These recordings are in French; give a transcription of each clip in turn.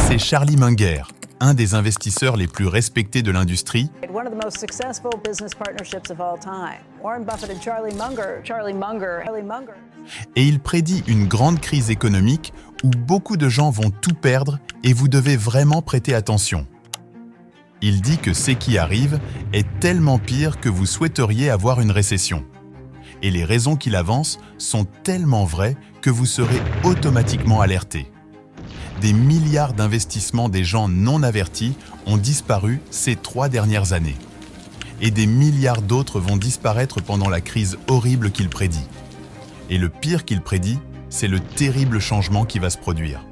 C'est Charlie Munger, un des investisseurs les plus respectés de l'industrie. One of the most successful business partnerships of all time. Warren Buffett and Charlie Munger. Et il prédit une grande crise économique où beaucoup de gens vont tout perdre et vous devez vraiment prêter attention. Il dit que ce qui arrive est tellement pire que vous souhaiteriez avoir une récession. Et les raisons qu'il avance sont tellement vraies que vous serez automatiquement alerté. Des milliards d'investissements des gens non avertis ont disparu ces 3 dernières années. Et des milliards d'autres vont disparaître pendant la crise horrible qu'il prédit. Et le pire qu'il prédit, c'est le terrible changement qui va se produire.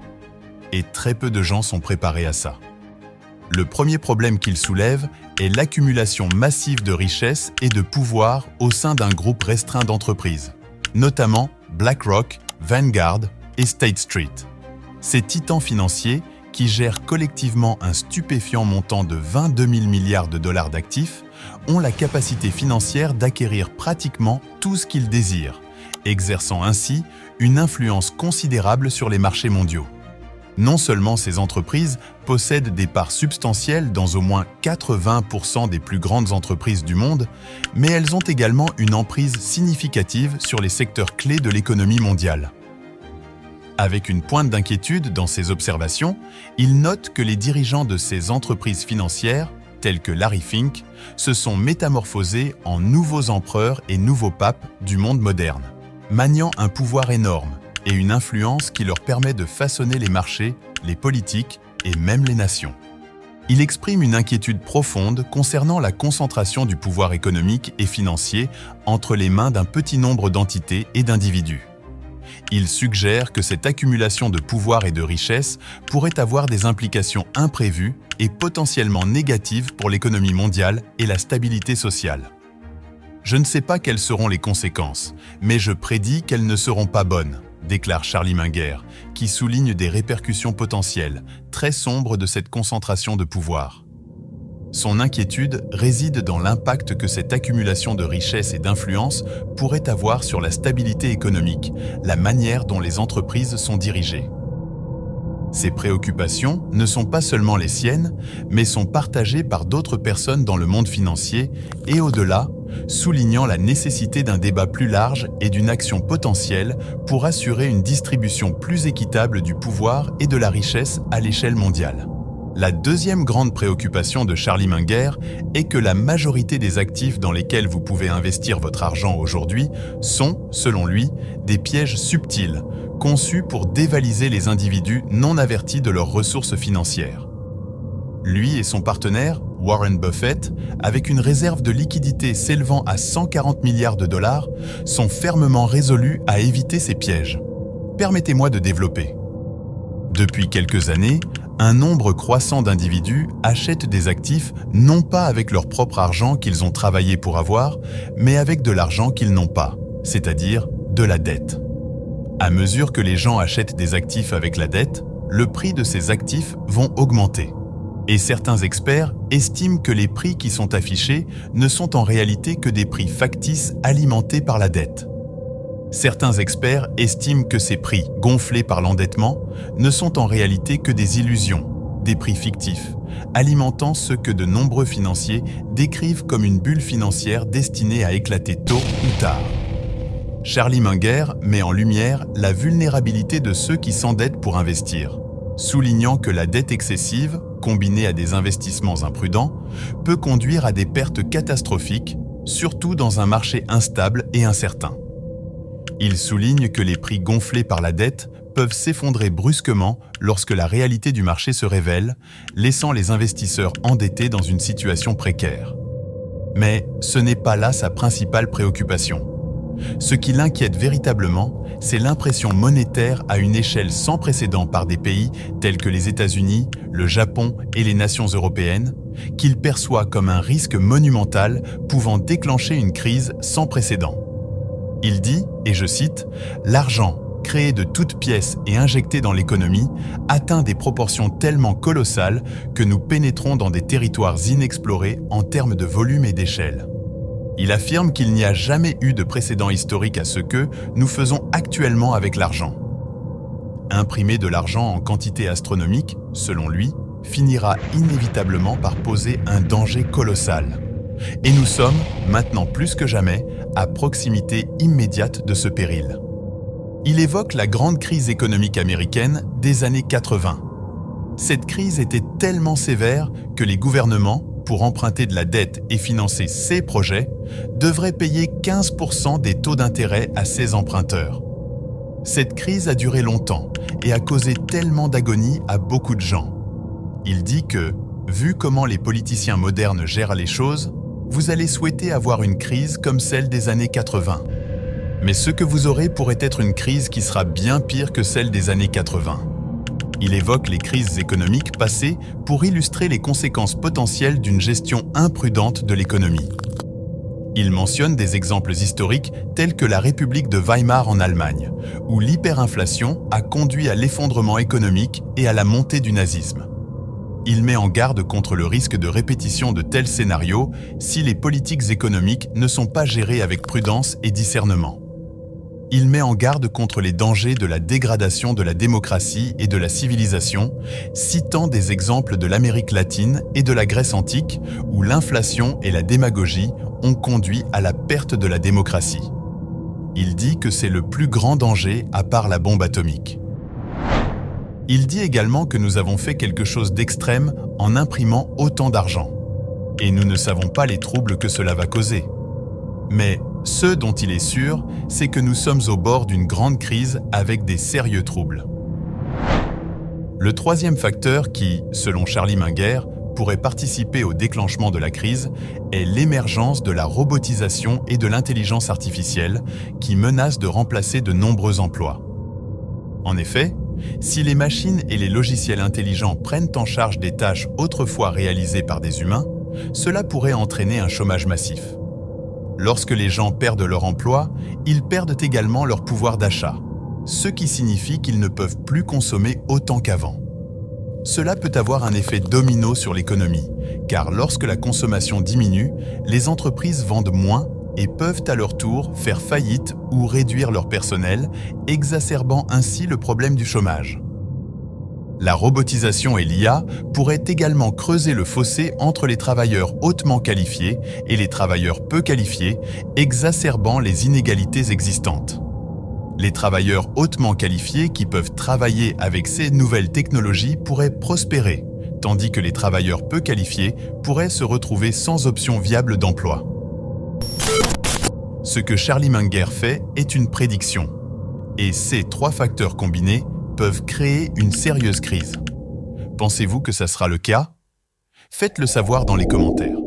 Et très peu de gens sont préparés à ça. Le premier problème qu'il soulève est l'accumulation massive de richesses et de pouvoir au sein d'un groupe restreint d'entreprises, notamment BlackRock, Vanguard et State Street. Ces titans financiers, qui gèrent collectivement un stupéfiant montant de 22 000 milliards de dollars d'actifs, ont la capacité financière d'acquérir pratiquement tout ce qu'ils désirent, exerçant ainsi une influence considérable sur les marchés mondiaux. Non seulement ces entreprises possèdent des parts substantielles dans au moins 80% des plus grandes entreprises du monde, mais elles ont également une emprise significative sur les secteurs clés de l'économie mondiale. Avec une pointe d'inquiétude dans ses observations, il note que les dirigeants de ces entreprises financières, tels que Larry Fink, se sont métamorphosés en nouveaux empereurs et nouveaux papes du monde moderne, maniant un pouvoir énorme et une influence qui leur permet de façonner les marchés, les politiques et même les nations. Il exprime une inquiétude profonde concernant la concentration du pouvoir économique et financier entre les mains d'un petit nombre d'entités et d'individus. Il suggère que cette accumulation de pouvoir et de richesse pourrait avoir des implications imprévues et potentiellement négatives pour l'économie mondiale et la stabilité sociale. Je ne sais pas quelles seront les conséquences, mais je prédis qu'elles ne seront pas bonnes, déclare Charlie Munger, qui souligne des répercussions potentielles, très sombres de cette concentration de pouvoir. Son inquiétude réside dans l'impact que cette accumulation de richesses et d'influence pourrait avoir sur la stabilité économique, la manière dont les entreprises sont dirigées. Ces préoccupations ne sont pas seulement les siennes, mais sont partagées par d'autres personnes dans le monde financier et au-delà, soulignant la nécessité d'un débat plus large et d'une action potentielle pour assurer une distribution plus équitable du pouvoir et de la richesse à l'échelle mondiale. La deuxième grande préoccupation de Charlie Munger est que la majorité des actifs dans lesquels vous pouvez investir votre argent aujourd'hui sont, selon lui, des pièges subtils, conçus pour dévaliser les individus non avertis de leurs ressources financières. Lui et son partenaire, Warren Buffett, avec une réserve de liquidité s'élevant à 140 milliards de dollars, sont fermement résolus à éviter ces pièges. Permettez-moi de développer. Depuis quelques années, un nombre croissant d'individus achètent des actifs non pas avec leur propre argent qu'ils ont travaillé pour avoir, mais avec de l'argent qu'ils n'ont pas, c'est-à-dire de la dette. À mesure que les gens achètent des actifs avec la dette, le prix de ces actifs vont augmenter. Et certains experts estiment que les prix qui sont affichés ne sont en réalité que des prix factices alimentés par la dette. Certains experts estiment que ces prix, gonflés par l'endettement, ne sont en réalité que des illusions, des prix fictifs, alimentant ce que de nombreux financiers décrivent comme une bulle financière destinée à éclater tôt ou tard. Charlie Munger met en lumière la vulnérabilité de ceux qui s'endettent pour investir, soulignant que la dette excessive, combinée à des investissements imprudents, peut conduire à des pertes catastrophiques, surtout dans un marché instable et incertain. Il souligne que les prix gonflés par la dette peuvent s'effondrer brusquement lorsque la réalité du marché se révèle, laissant les investisseurs endettés dans une situation précaire. Mais ce n'est pas là sa principale préoccupation. Ce qui l'inquiète véritablement, c'est l'impression monétaire à une échelle sans précédent par des pays tels que les États-Unis, le Japon et les nations européennes, qu'il perçoit comme un risque monumental pouvant déclencher une crise sans précédent. Il dit, et je cite, « L'argent, créé de toutes pièces et injecté dans l'économie, atteint des proportions tellement colossales que nous pénétrons dans des territoires inexplorés en termes de volume et d'échelle. » Il affirme qu'il n'y a jamais eu de précédent historique à ce que nous faisons actuellement avec l'argent. Imprimer de l'argent en quantité astronomique, selon lui, finira inévitablement par poser un danger colossal. Et nous sommes, maintenant plus que jamais, à proximité immédiate de ce péril. Il évoque la grande crise économique américaine des années 80. Cette crise était tellement sévère que les gouvernements, pour emprunter de la dette et financer ces projets, devraient payer 15% des taux d'intérêt à ces emprunteurs. Cette crise a duré longtemps et a causé tellement d'agonie à beaucoup de gens. Il dit que, vu comment les politiciens modernes gèrent les choses, vous allez souhaiter avoir une crise comme celle des années 80. Mais ce que vous aurez pourrait être une crise qui sera bien pire que celle des années 80. Il évoque les crises économiques passées pour illustrer les conséquences potentielles d'une gestion imprudente de l'économie. Il mentionne des exemples historiques tels que la République de Weimar en Allemagne, où l'hyperinflation a conduit à l'effondrement économique et à la montée du nazisme. Il met en garde contre le risque de répétition de tels scénarios si les politiques économiques ne sont pas gérées avec prudence et discernement. Il met en garde contre les dangers de la dégradation de la démocratie et de la civilisation, citant des exemples de l'Amérique latine et de la Grèce antique, où l'inflation et la démagogie ont conduit à la perte de la démocratie. Il dit que c'est le plus grand danger à part la bombe atomique. Il dit également que nous avons fait quelque chose d'extrême en imprimant autant d'argent. Et nous ne savons pas les troubles que cela va causer. Mais ce dont il est sûr, c'est que nous sommes au bord d'une grande crise avec des sérieux troubles. Le troisième facteur qui, selon Charlie Munger, pourrait participer au déclenchement de la crise est l'émergence de la robotisation et de l'intelligence artificielle qui menacent de remplacer de nombreux emplois. En effet, si les machines et les logiciels intelligents prennent en charge des tâches autrefois réalisées par des humains, cela pourrait entraîner un chômage massif. Lorsque les gens perdent leur emploi, ils perdent également leur pouvoir d'achat, ce qui signifie qu'ils ne peuvent plus consommer autant qu'avant. Cela peut avoir un effet domino sur l'économie, car lorsque la consommation diminue, les entreprises vendent moins et peuvent à leur tour faire faillite ou réduire leur personnel, exacerbant ainsi le problème du chômage. La robotisation et l'IA pourraient également creuser le fossé entre les travailleurs hautement qualifiés et les travailleurs peu qualifiés, exacerbant les inégalités existantes. Les travailleurs hautement qualifiés qui peuvent travailler avec ces nouvelles technologies pourraient prospérer, tandis que les travailleurs peu qualifiés pourraient se retrouver sans option viable d'emploi. Ce que Charlie Munger fait est une prédiction, et ces trois facteurs combinés peuvent créer une sérieuse crise. Pensez-vous que ça sera le cas? Faites-le savoir dans les commentaires.